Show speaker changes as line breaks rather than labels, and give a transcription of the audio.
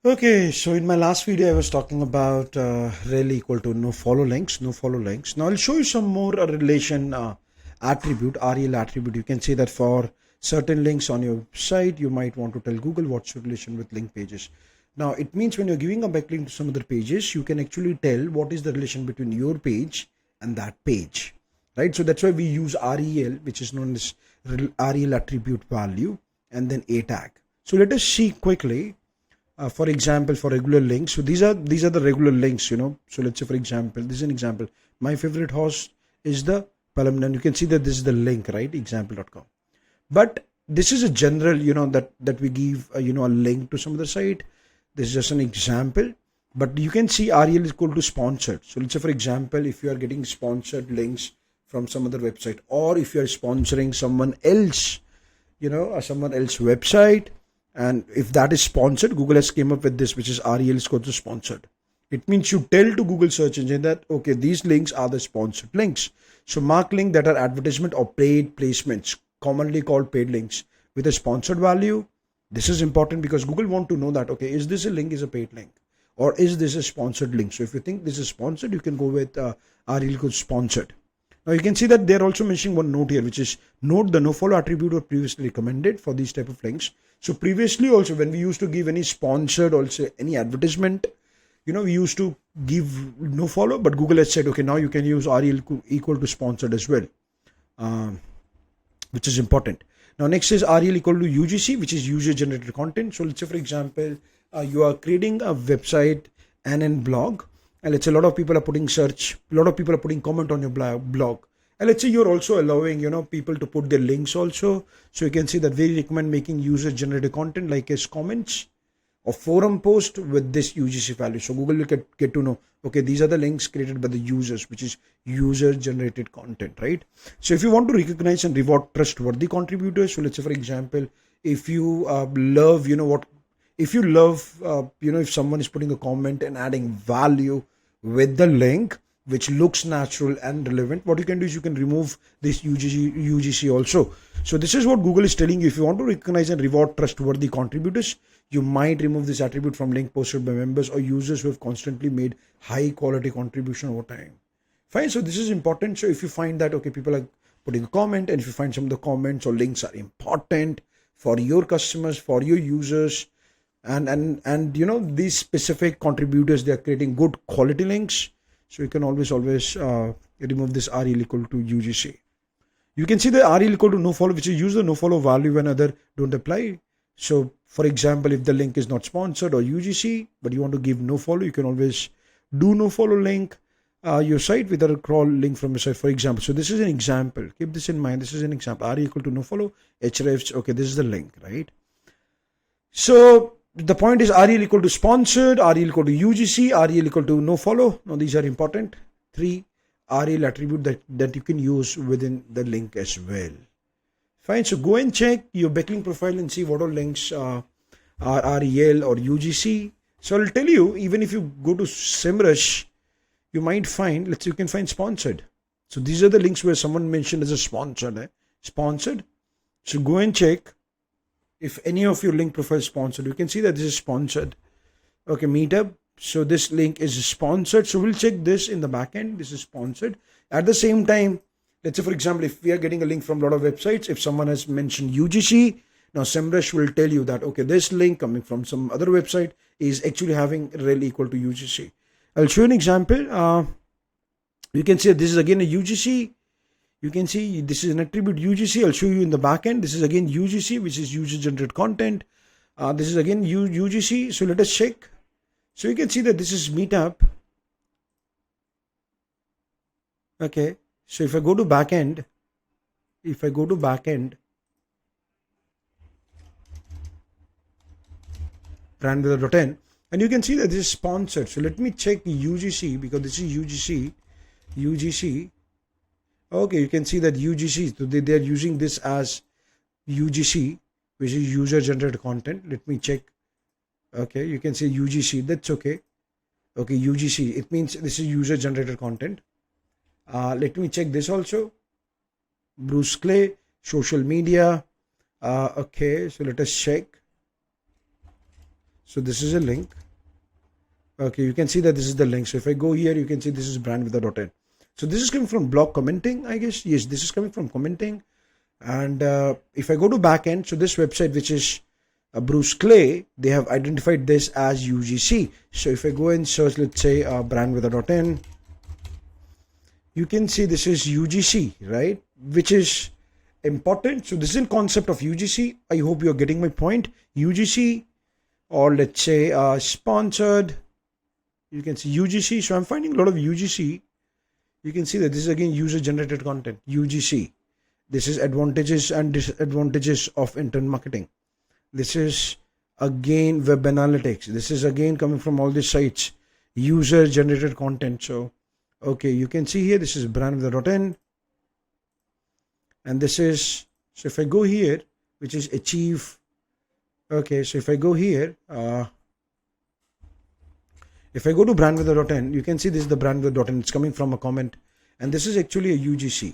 Okay, so in my last video, I was talking about rel equal to no follow links, no follow links. Now I'll show you some more relation attribute, rel attribute. You can see that for certain links on your site, you might want to tell Google what's your relation with link pages. Now it means when you're giving a backlink to some other pages, you can actually tell what is the relation between your page and that page, right? So that's why we use rel, which is known as rel attribute value, and then a tag. So let us see quickly. For example, for regular links, so these are the regular links, so let's say, for example, this is an example. My favorite horse is the Palam, and you can see that this is the link, right? Example.com. But this is a general, that we give a link to some other site. This is just an example, but you can see rel is equal to sponsored. So let's say, for example, if you are getting sponsored links from some other website, or if you are sponsoring someone else, someone else website, and if that is sponsored, Google has came up with this, which is rel is equal to sponsored. It means you tell to Google search engine that, okay, these links are the sponsored links. So mark link that are advertisement or paid placements, commonly called paid links, with a sponsored value. This is important because Google want to know that, okay, is this a link is a paid link, or is this a sponsored link? So if you think this is sponsored, you can go with rel equals sponsored. Now you can see that they're also mentioning one note here, which is note the nofollow attribute was previously recommended for these type of links. So previously also, when we used to give any sponsored, also any advertisement, we used to give nofollow, but Google has said, okay, now you can use rel equal to sponsored as well, which is important. Now next is rel equal to UGC, which is user generated content. So let's say, for example, you are creating a website and a blog, and let's say a lot of people are putting search, a lot of people are putting comment on your blog, and let's say you're also allowing people to put their links also. So you can see that we recommend making user generated content like as comments or forum post with this UGC value. So Google will get to know, okay, these are the links created by the users, which is user generated content, right? So if you want to recognize and reward trustworthy contributors, so let's say, for example, if you love, if someone is putting a comment and adding value with the link, which looks natural and relevant, what you can do is you can remove this UGC also. So this is what Google is telling you. If you want to recognize and reward trustworthy contributors, you might remove this attribute from link posted by members or users who have constantly made high quality contribution over time. Fine. So this is important. So if you find that, okay, people are putting a comment, and if you find some of the comments or links are important for your customers, for your users, and these specific contributors, they are creating good quality links, so you can always remove this rel equal to UGC. You can see the rel equal to nofollow, which is use the nofollow value when other don't apply. So for example, if the link is not sponsored or UGC, but you want to give nofollow, you can always do nofollow link your site with a crawl link from your site, for example. So this is an example. Keep this in mind. This is an example. rel equal to nofollow, hrefs. Okay, this is the link, right? So the point is rel equal to sponsored, rel equal to UGC, rel equal to nofollow. Now these are important. 3 rel attribute that you can use within the link as well. Fine. So go and check your backlink profile and see what all links are rel or UGC. So I'll tell you, even if you go to SEMrush, you might find, you can find sponsored. So these are the links where someone mentioned as a sponsored. Sponsored. So go and check if any of your link profile is sponsored. You can see that this is sponsored. Okay, meetup. So this link is sponsored. So we'll check this in the backend. This is sponsored. At the same time, let's say, for example, if we are getting a link from a lot of websites, if someone has mentioned UGC, now SEMrush will tell you that, okay, this link coming from some other website is actually having rel equal to UGC. I'll show you an example. You can see this is again a UGC. You can see this is an attribute UGC. I'll show you in the backend. This is again UGC, which is user generated content. This is again UGC. So let us check. So you can see that this is meetup. Okay. So if I go to backend, Brandveda.in, and you can see that this is sponsored. So let me check UGC, because this is UGC. Okay, you can see that UGC, so they are using this as UGC, which is user generated content. Let me check. Okay, you can see UGC, that's okay. Okay, UGC, it means this is user generated content. Let me check this also. Bruce Clay, social media. Okay, so let us check. So this is a link. Okay, you can see that this is the link. So if I go here, you can see this is brandveda.in. So this is coming from blog commenting, I guess. Yes, this is coming from commenting. And if I go to backend, so this website, which is Bruce Clay, they have identified this as UGC. So if I go and search, let's say brandveda.in, you can see this is UGC, right? Which is important. So this is in concept of UGC. I hope you're getting my point. UGC, or let's say sponsored. You can see UGC. So I'm finding a lot of UGC. You can see that this is again user generated content, UGC. This is advantages and disadvantages of internet marketing. This is again web analytics. This is again coming from all these sites, user generated content. So, okay, you can see here, this is brandveda.in. And this is, so if I go here, which is achieve. Okay, so if I go here, if I go to brandveda.in, you can see this is the brandveda.in. It's coming from a comment. And this is actually a UGC.